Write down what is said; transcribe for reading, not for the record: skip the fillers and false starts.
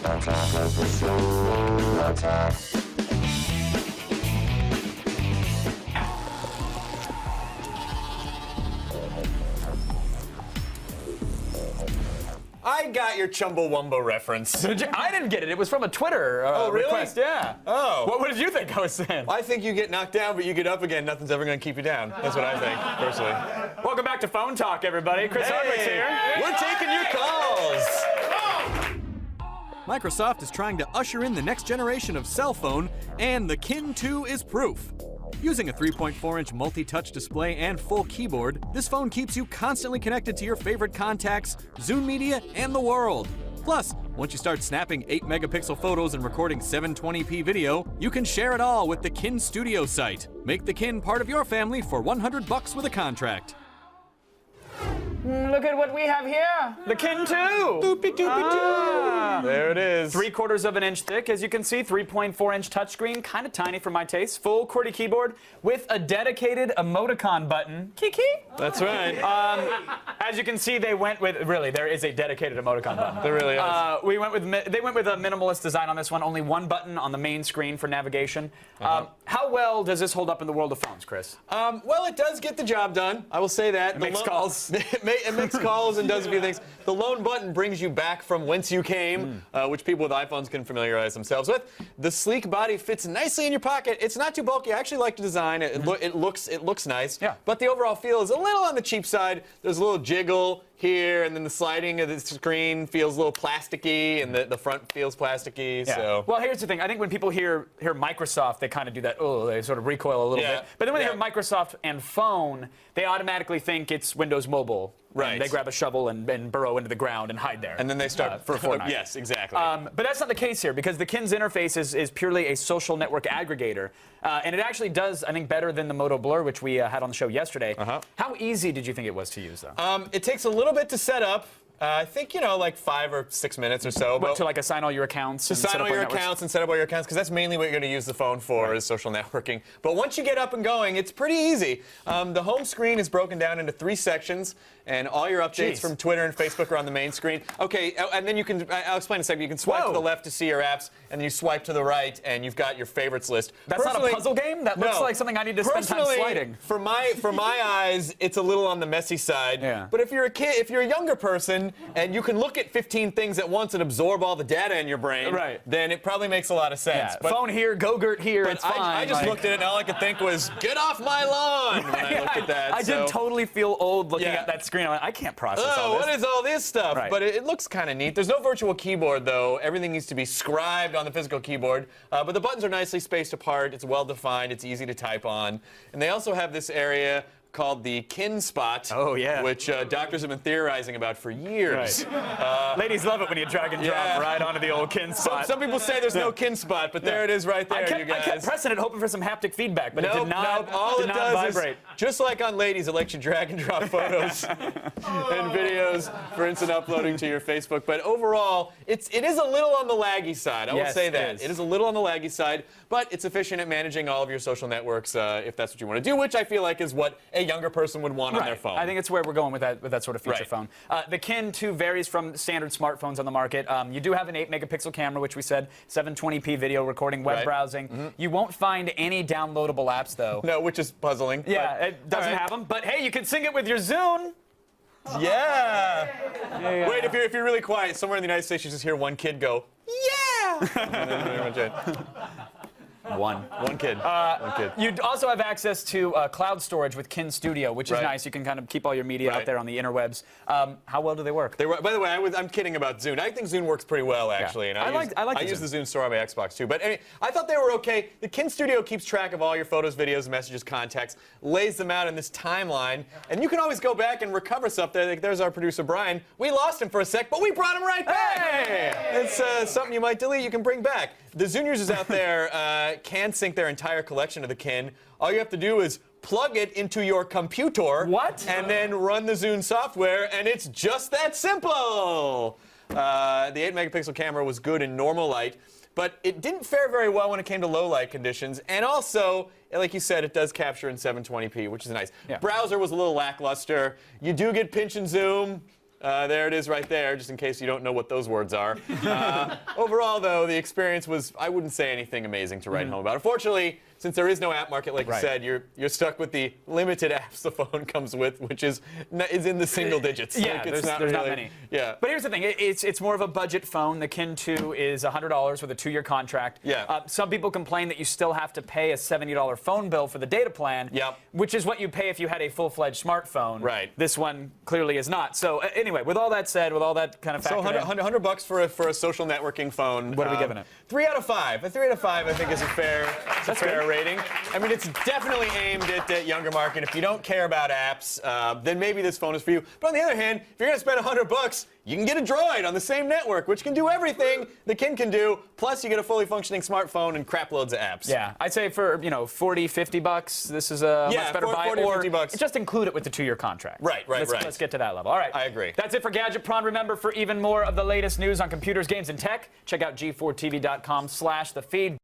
Attack of the show. Attack. I got your Chumbawamba reference. I didn't get it. It was from a Twitter really? request. Yeah. Oh. What did you think I was saying? I think you get knocked down, but you get up again. Nothing's ever going to keep you down. That's what I think, personally. Welcome back to Phone Talk, everybody. Chris Hardwick's here. We're taking your calls. Microsoft is trying to usher in the next generation of cell phone, and the Kin 2 is proof. Using a 3.4-inch multi-touch display and full keyboard, this phone keeps you constantly connected to your favorite contacts, Zune Media, and the world. Plus, once you start snapping 8-megapixel photos and recording 720p video, you can share it all with the Kin Studio site. Make the Kin part of your family for $100 with a contract. Look at what we have here. The Kin 2. There it is. 3/4 of an inch thick, as you can see. 3.4-inch touchscreen, kind of tiny for my taste. Full QWERTY keyboard with a dedicated emoticon button. Kiki. That's right. As you can see, they went with there is a dedicated emoticon button. There really is. They went with a minimalist design on this one. Only one button on the main screen for navigation. How well does this hold up in the world of phones, Chris? Well, it does get the job done. I will say that. It makes calls. It makes calls and does a few things. The lone button brings you back from whence you came, which people with iPhones can familiarize themselves with. The sleek body fits nicely in your pocket. It's not too bulky. I actually like the design. It looks nice. Yeah. But the overall feel is a little on the cheap side. There's a little jiggle here, and then the sliding of the screen feels a little plasticky, and the front feels plasticky. Yeah. So. Well, here's the thing. I think when people hear Microsoft, they kind of do that. Oh, they sort of recoil a little bit. But then when they hear Microsoft and phone, they automatically think it's Windows Mobile. Right. And they grab a shovel and burrow into the ground and hide there. And then they start for Fortnite. Yes, exactly. But that's not the case here, because the Kin's interface is purely a social network aggregator. And it actually does, I think, better than the Moto Blur, which we had on the show yesterday. How easy did you think it was to use, though? It takes a little bit to set up. I think, like 5 or 6 minutes or so. But to assign all your accounts? To sign all your accounts and set up all your accounts, because that's mainly what you're going to use the phone for, is social networking. But once you get up and going, it's pretty easy. The home screen is broken down into 3 sections, and all your updates from Twitter and Facebook are on the main screen. Okay, and then you can, I'll explain in a second, you can swipe to the left to see your apps, and then you swipe to the right, and you've got your favorites list. That's not a puzzle game? That looks like something I need to spend time sliding. For my eyes, it's a little on the messy side. Yeah. But if you're a kid, if you're a younger person, and you can look at 15 things at once and absorb all the data in your brain, then it probably makes a lot of sense. Yeah. But, phone here, Go-Gurt here, it's fine. I just looked at it, and all I could think was, get off my lawn, when I looked at that. I did totally feel old looking at that screen. I went, I can't process all this. What is all this stuff? But it looks kind of neat. There's no virtual keyboard, though. Everything needs to be scribed on the physical keyboard. But the buttons are nicely spaced apart. It's well-defined. It's easy to type on. And they also have this area called the Kin spot, which doctors have been theorizing about for years. Ladies love it when you drag and drop right onto the old Kin spot. Some people say there's no Kin spot, but there it is right there, you guys. I kept pressing it, hoping for some haptic feedback, but it did not, all did it not does vibrate. Is, just like on Ladies, it lets you drag and drop photos and videos for instant uploading to your Facebook. But overall, it is a little on the laggy side. I will say that. It is a little on the laggy side, but it's efficient at managing all of your social networks if that's what you want to do, which I feel like is what a younger person would want on their phone. I think it's where we're going with that sort of feature phone. The Kin 2 varies from standard smartphones on the market. You do have an 8-megapixel camera, which we said, 720p video recording, web browsing. You won't find any downloadable apps, though. No, which is puzzling. Yeah, it doesn't have them. But hey, you can sync it with your Zune. Yeah. Wait, if you're really quiet, somewhere in the United States, you just hear one kid go, yeah. That's pretty much it. One kid. One kid. You also have access to cloud storage with Kin Studio, which is nice. You can kind of keep all your media out there on the interwebs. How well do they work? By the way, I'm kidding about Zune. I think Zune works pretty well, actually. And I use the Zune store on my Xbox, too. But anyway, I thought they were okay. The Kin Studio keeps track of all your photos, videos, messages, contacts, lays them out in this timeline. And you can always go back and recover stuff there. There's our producer, Brian. We lost him for a sec, but we brought him right back. Hey! It's something you might delete, you can bring back. The Zune users out there can sync their entire collection of the Kin. All you have to do is plug it into your computer. What? And then run the Zune software, and it's just that simple. The 8-megapixel camera was good in normal light, but it didn't fare very well when it came to low light conditions. And also, like you said, it does capture in 720p, which is nice. Browser was a little lackluster. You do get pinch and zoom. There it is right there, just in case you don't know what those words are. Overall, though, the experience was, I wouldn't say anything amazing to write home about. Unfortunately, since there is no app market, like you said, you're stuck with the limited apps the phone comes with, which is in the single digits. Yeah, like, there's not many. Yeah. But here's the thing. It's more of a budget phone. The Kin 2 is $100 with a 2-year contract. Yeah. Some people complain that you still have to pay a $70 phone bill for the data plan, which is what you pay if you had a full-fledged smartphone. Right. This one clearly is not. So anyway, with all that said, with all that kind of factor so $100 for a social networking phone. What are we giving it? 3 out of 5. A 3 out of 5, I think, is a fair rating. I mean, it's definitely aimed at the younger market. If you don't care about apps, then maybe this phone is for you. But on the other hand, if you're going to spend $100, you can get a Droid on the same network, which can do everything the Kin can do. Plus, you get a fully functioning smartphone and crap loads of apps. Yeah, I'd say for, $40, $50, this is a much better buy. 40, or $50. Just include it with the 2-year contract. Right. Let's get to that level. All right. I agree. That's it for Gadget Prawn. Remember, for even more of the latest news on computers, games, and tech, check out g4tv.com/thefeed.